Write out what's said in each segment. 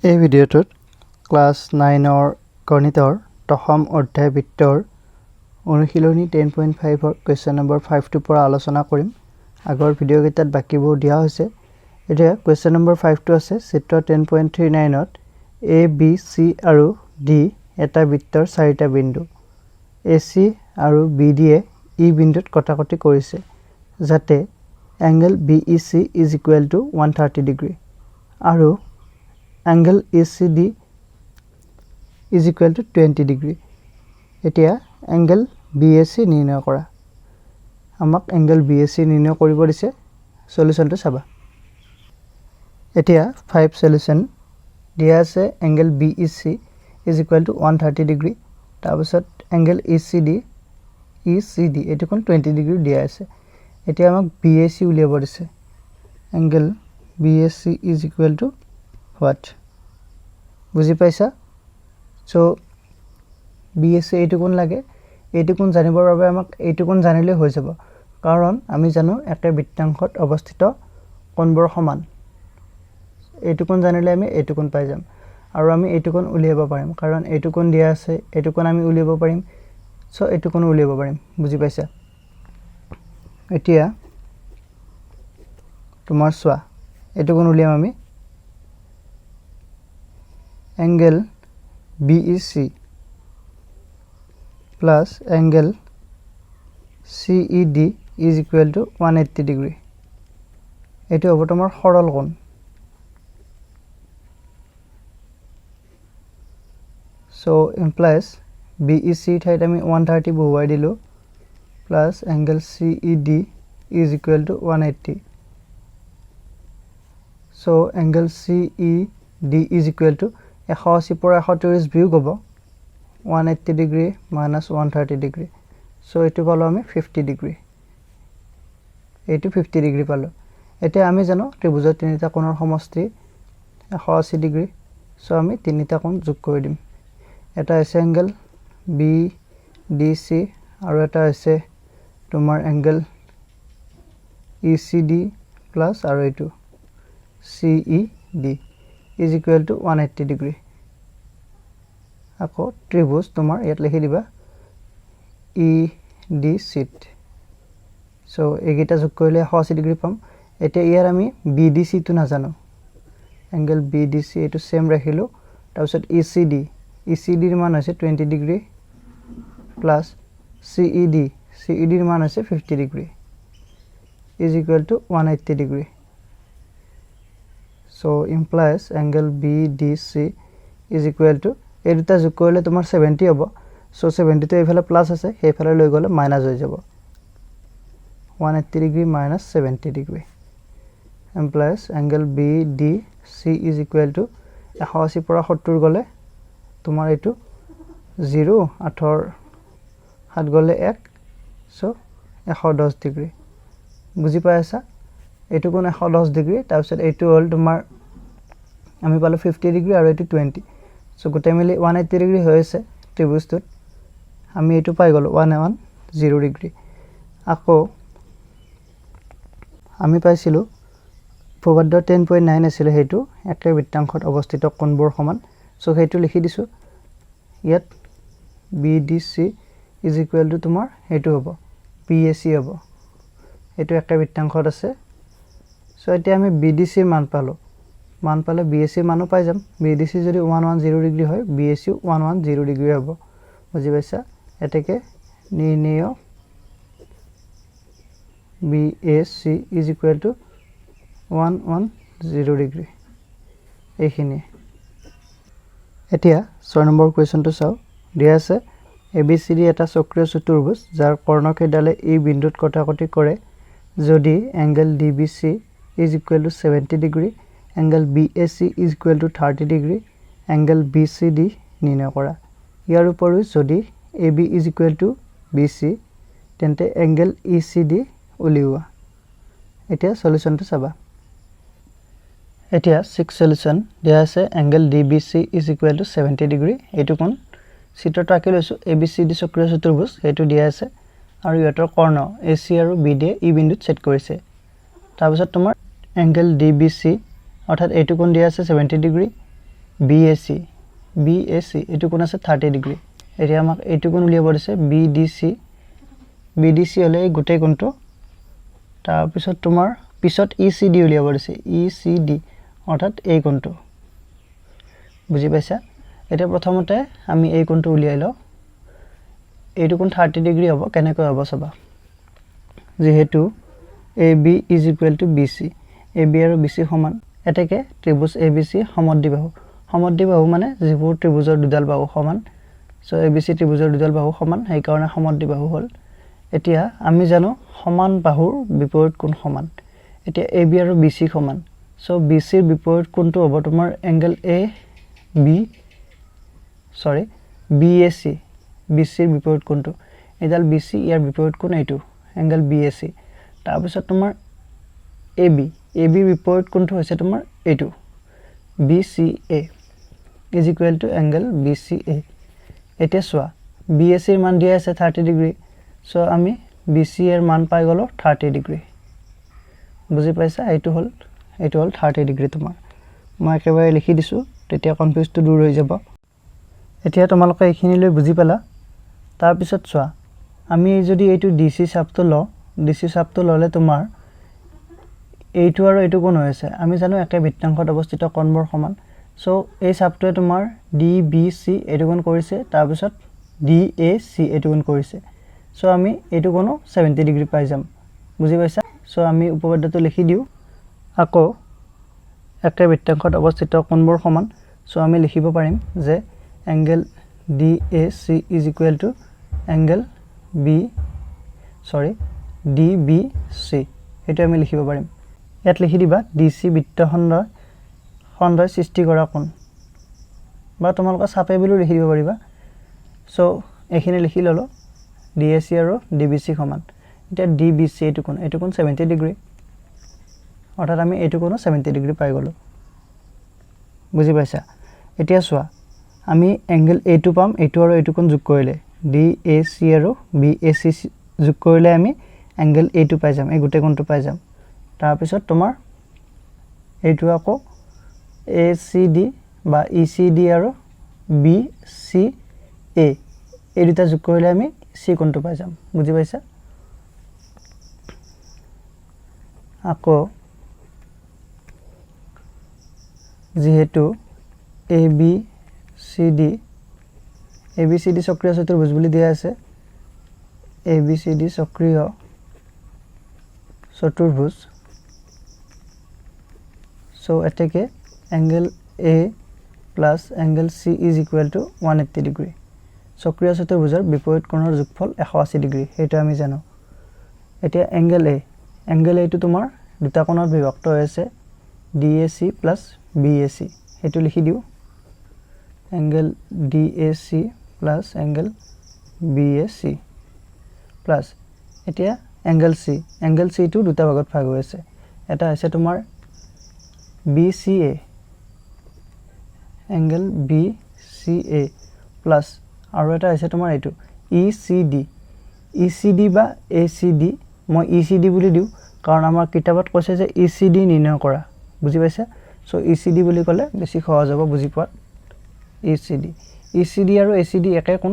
এই ভিডিঅ'টোত ক্লাছ 9ৰ গণিতৰ দশম অধ্যায় বৃত্তৰ অনুশীলনী 10.5ৰ কুৱেশ্যন নম্বৰ 5টোৰ পৰা আলোচনা কৰিম। আগৰ ভিডিঅ'কেইটাত বাকিবোৰ দিয়া হৈছে। এতিয়া কুৱেশ্যন নম্বৰ 5টো আছে চিত্ৰ 10.39ত A, B, C আৰু D এটা বৃত্তৰ চাৰিটা বিন্দু AC আৰু BD য়ে E বিন্দুত কটাকটি কৰিছে যাতে angle BEC is equal to 130 degree আৰু angle ACD is equal to 20 degree. এতিয়া angle BAC নিৰ্ণয় কৰা। আমাক angle BAC নিৰ্ণয় কৰিব দিছে। সলিউশনটো চাবা। এতিয়া 5 সলিউশন দিয়া আছে angle BEC is equal to 130 degree. তাৰপিছত angle ECD এটো কোন 20 degree দিয়া আছে। এতিয়া আমাক BAC উলিয়াব দিছে। angle BAC is equal to what? বুজি পাইছা? So BAC এইটো কোন লাগে? এইটো কোন জানিবৰ বাবে আমাক এইটো কোন জানিলে হৈ যাব। কাৰণ আমি জানো একে বৃত্তাংশত অৱস্থিত কোণবোৰ সমান। এইটো কোন জানিলে আমি এইটো কোন পাই যাম। আৰু আমি এইটো কোন উলিয়াব পাৰিম কাৰণ এইটো কোন দিয়া আছে, এইটো কোন আমি উলিয়াব পাৰিম। সো এইটো কোন উলিয়াব পাৰিম। বুজি পাইছা? এতিয়া তোমাৰ চোৱা এইটো কোন উলিয়াম আমি angle BEC plus angle CED is equal to 180 degree. এটো হ'ব তোমাৰ সৰল কোণ। So implies BEC ঠাইত আমি 130 বহুৱাই দিলো plus angle CED is equal to 180. So angle CED is equal to 180 পৰা 130 বিয়োগ হ'ব 180 ডিগ্ৰী minus 130 ডিগ্ৰী। সো এটো পালো আমি 50 ডিগ্ৰী। এইটো 50 ডিগ্ৰী পালো। এতিয়া আমি জানো ত্ৰিভুজৰ তিনিটা কোণৰ সমষ্টি 180 ডিগ্ৰী। সো আমি তিনিটা কোণ যোগ কৰি দিম। এটা আছে এংগল BDC আৰু এটা আছে তোমাৰ এংগল ECD প্লাস আৰু এইটো CED is equal to 180 degree. আকৌ ত্ৰিভুজ তোমাৰ ইয়াত লিখি দিবা EDC. সো এইকেইটা যোগ কৰিলে 180 ডিগ্ৰী পাম। এতিয়া ইয়াৰ আমি BDC টো নাজানো। এংগল BDC এটো সেম ৰাখিলো। তাৰপিছত ECD ৰ মান হৈছে 20 ডিগ্ৰী প্লাস CED ৰ মান হৈছে 50 degree is equal to 180 degree. So implies angle BDC is equal to এই দুটা যোগ কৰিলে তোমাৰ 70 হ'ব। সো 70 টো এইফালে প্লাস আছে, সেইফালে লৈ গলে মাইনাস হৈ যাব। 180 degree minus 70 degree implies angle BDC is equal to 180 পৰা 70 গলে তোমাৰ এইটো 0 8 7 গলে 1 সো 110 ডিগ্ৰী। বুজি পাইছা? এইটো কোন 110 ডিগ্ৰী। তাৰপিছত এইটো হল তোমাৰ আমি পালো 50 ডিগ্ৰী আৰু এইটো 20। সো গোটেই মিলি 180 ডিগ্ৰী হৈছে ত্ৰিভুজটোত। আমি এইটো পাই গলো 110 ডিগ্ৰী। আকৌ আমি পাইছিলো উপপাদ্য 10.9 আছিল হেতু একে বৃত্তাংশত অৱস্থিত কোণবোৰ সমান। সো হেতু লিখি দিছো। ইয়াত BDC is equal to তোমাৰ হেতু হ'ব PAC হ'ব। এটো একে বৃত্তাংশত আছে। সো এতিয়া আমি BDC ৰ মান পালে BAC ৰ মানো পাই যাম। BDC যদি 110 ডিগ্ৰী হয় BAC 110 ডিগ্ৰী হ'ব। বুজি পাইছা? এটাকে নিৰ্ণয় BAC is equal to 110 degree. এইখিনি। এতিয়া 6 নম্বৰ কোৱেশ্যনটো চাও। দিয়া আছে ABCD এটা চক্ৰীয় চতুৰ্ভুজ যাৰ কৰ্ণকেইডালে এই বিন্দুত কটাকটি কৰে যদি angle DBC is equal to 70 degree, angle BAC is equal to 30 degree, angle BCD নিৰ্ণয় কৰা। ইয়াৰ উপৰিও যদি AB is equal to BC তেন্তে angle ECD উলিওৱা। এতিয়া সলিউশনটো চাবা। এতিয়া 6 সলিউশন দিয়া আছে angle DBC is equal to 70 degree। এইটো কোন চিত্ৰটো আঁকি লৈছো ABCD চক্ৰীয় চতুৰ্ভুজ এইটো দিয়া আছে আৰু ইয়াৰ কৰ্ণ AC আৰু BD ই বিন্দুত সেট কৰিছে। তাৰপিছত তোমাৰ angle DBC অৰ্থাৎ এইটো কোণ দিয়া আছে 70 ডিগ্ৰী BAC এইটো কোণ আছে 30 ডিগ্ৰী এতিয়া আমাক এইটো কোণ উলিয়াব দিছে BDC হলে এই গোটেই কোণটো তাৰ পিছত তোমাৰ পিছত ECD উলিয়াব দিছে ECD অৰ্থাৎ এই কোণটো বুজি পাইছা এটা প্ৰথমতে আমি এই কোণটো উলিয়াই লও এইটো কোণ 30 ডিগ্ৰী হ'ব কেনেকৈ হ'ব চাবা যেহেতু AB = BC AB আৰু BC সমান এটাকে ত্ৰিভুজ ABC সমদ্বিবাহু মানে যিবোৰ ত্ৰিভুজৰ দুডাল বাহু সমান সো ABC ত্ৰিভুজৰ দুডাল বাহু সমান সেই কাৰণে সমদ্বিবাহু হ'ল এতিয়া আমি জানো সমান বাহুৰ বিপৰীত কোণ সমান এতিয়া AB আৰু BC সমান সো BC ৰ বিপৰীত কোণটো হ'ব তোমাৰ এংগল BAC BC ৰ বিপৰীত কোণটো এডাল BC ইয়াৰ বিপৰীত কোণ এইটো এংগল BAC তাৰ পিছত তোমাৰ AB ৰ বিপৰীত কোণটো হৈছে তোমাৰ এইটো BCA = এংগল BCA এতিয়া চোৱা BAC ৰ মান দিয়া আছে 30 ডিগ্ৰী সো আমি BCA ৰ মান পাই গলো 30 ডিগ্ৰী বুজি পাইছা এইটো হ'ল 30 ডিগ্ৰী তোমাৰ মই একেবাৰে লিখি দিছো তেতিয়া কনফিউজটো দূৰ হৈ যাব এতিয়া তোমালোকে এইখিনিলৈ বুজি পালা তাৰ পিছত চোৱা আমি যদি এইটো DC চাপটো ললে তোমাৰ এইটো আৰু এইটো কোণ হৈছে আমি জানো একে বৃত্তাংশত অৱস্থিত কোণবোৰ সমান সো এই চাপটোৱে তোমাৰ DBC এইটো কোণ কৰিছে তাৰ পিছত DAC এইটো কোণ কৰিছে সো আমি এইটো কোণো 70 ডিগ্ৰী পাই যাম বুজি পাইছা সো আমি উপপাদ্যটো লিখি দিও আকৌ একে বৃত্তাংশত অৱস্থিত কোণবোৰ সমান সো আমি লিখিব পাৰিম যে এংগল DAC = এংগল DBC এটা আমি লিখিব পাৰিম ইয়াত লিখি দিবা DC বৃত্তখণ্ডই সৃষ্টি কৰা কোণ বা তোমালোকে চাপে বুলি লিখি দিব পাৰিবা সো এখিনি লিখি ললো DAC আৰু DBC সমান এটা DBC এইটো কোণ 70 ডিগ্ৰী অৰ্থাৎ আমি এইটো কোণ 70 ডিগ্ৰী পাই গলো বুজি পাইছা এতিয়া চোৱা আমি এংগল A2 পাম এইটো আৰু এইটো কোণ যোগ কৰিলে DAC আৰু BAC যোগ কৰিলে আমি এংগল A2 পাই যাম এই গোটেই কোণটো পাই যাম তাৰ পিছত তোমাৰ এইটো আকৌ ACD বা ECD আৰু BCA এই দুটা যোগ কৰিলে আমি C কোণটো পাই যাম বুজি পাইছা আকৌ যেহেতু ABCD সক্ৰিয় চতুৰ্ভুজ বুলি দিয়া আছে ABCD সক্ৰিয় চতুৰ্ভুজ সো এটাকে angle A plus angle C = 180 degree সক্ৰিয় চতুৰ্ভুজৰ বিপৰীত কোণৰ যোগফল 180 ডিগ্ৰী এটা আমি জানো এতিয়া এংগল A টো তোমাৰ দুটা কোণত বিভক্ত হৈছে DAC plus BAC এটো লিখি দিও angle DAC plus angle BAC plus এতিয়া এংগল C টো দুটা ভাগত ভাগ হৈছে এটা আছে তোমাৰ BCA এংগল BCA plus আৰু এটা আছে তোমাৰ এইটো ECD বা ACD মই ECD বুলি দিও কাৰণ আমাৰ কিতাপত কৈছে যে ECD নিৰ্ণয় কৰা বুজি পাইছা সো ECD বুলি ক'লে বেছি সহজ হ'ব বুজি পোৱা ECD আৰু ACD একে কোণ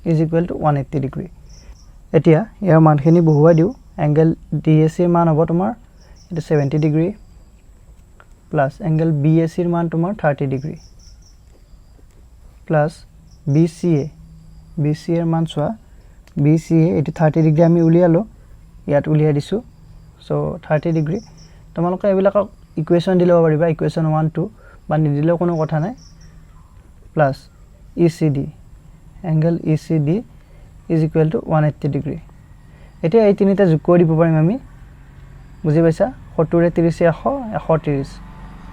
= 180 ডিগ্ৰী এতিয়া ইয়াৰ মানখিনি বহুৱাই দিও এংগল DAC ৰ মান হ'ব তোমাৰ এটা 70 ডিগ্ৰী প্লাস এংগল BAC ৰ মান তোমাৰ 30 ডিগ্ৰী প্লাস BCA ৰ মান চোৱা BCA এটো 30 ডিগ্ৰী আমি উলিয়ালো ইয়াত উলিয়াই দিছো সো 30 ডিগ্ৰী তোমালোকে এবিলাকক ইকুৱেচন দিলে পাৰিবা ইকুৱেচন 1 2 বা নিদিলেও কোনো কথা নাই plus ECD angle ECD = 180 degree এতিয়া এই তিনিটা যোগ কৰি দিব পাৰিম আমি বুজি পাইছা 70 ৰে 30 130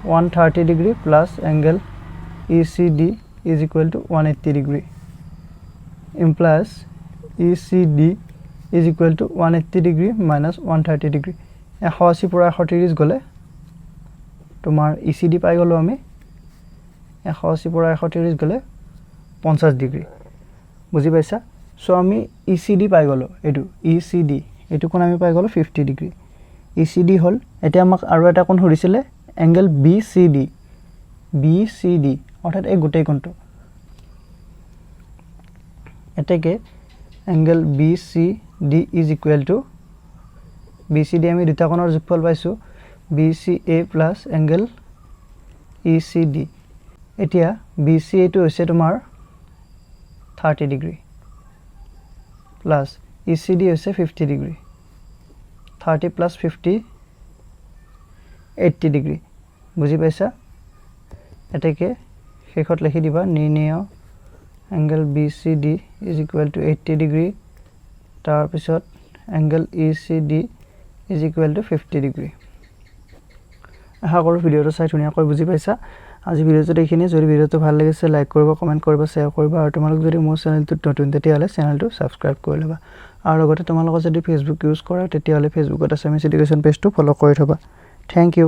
130 degree plus angle ECD = 180 degree implies ECD = 180 degree minus 130 degree 180 পৰা 130 গলে তোমাৰ ECD পাই গলো আমি 180 পৰা 130 গলে 50 ডিগ্ৰী বুজি পাইছা সো আমি ECD পাই গলো এটো ECD এটো কোণ আমি পাই গলো 50 ডিগ্ৰী ECD হল এটা আমাক আৰু এটা কোণ হৰিছিলে এংগল BCD BCD অর্থাৎ এই গোটেই কোণটো এটাকে angle BCD is equal to BCD আমি দুটা কোণৰ যোগফল পাইছো BCA plus angle ECD এতিয়া BCA টো হৈছে তোমাৰ 30 ডিগ্ৰী plus ECD হৈছে 50 ডিগ্ৰী 30 plus 50 80 ডিগ্ৰী বুজি পাইছা এটাকে শেষত লিখি দিবা নিৰ্ণয় angle BCD is equal to 80 degree তাৰ পিছত angle ECD is equal to 50 degree আশা কৰো ভিডিওটো চাই ধুনীয়াকৈ বুজি পাইছা আজি ভিডিওটো দেখিনে যদি ভিডিওটো ভাল লাগিছে লাইক কৰিবা কমেন্ট কৰিবা শেয়াৰ কৰিবা আৰু তোমালোক যদি মোৰ চেনেলটোত নতুন তেতিয়াহলে চেনেলটো সাবস্ক্ৰাইব কৰি লবা আৰু লগতে তোমালোক যদি ফেসবুক ইউজ কৰা তেতিয়াহলে ফেসবুকত আছামিজ এডুকেশ্যন পেজটো ফলো কৰি থবা থ্যাংক ইউ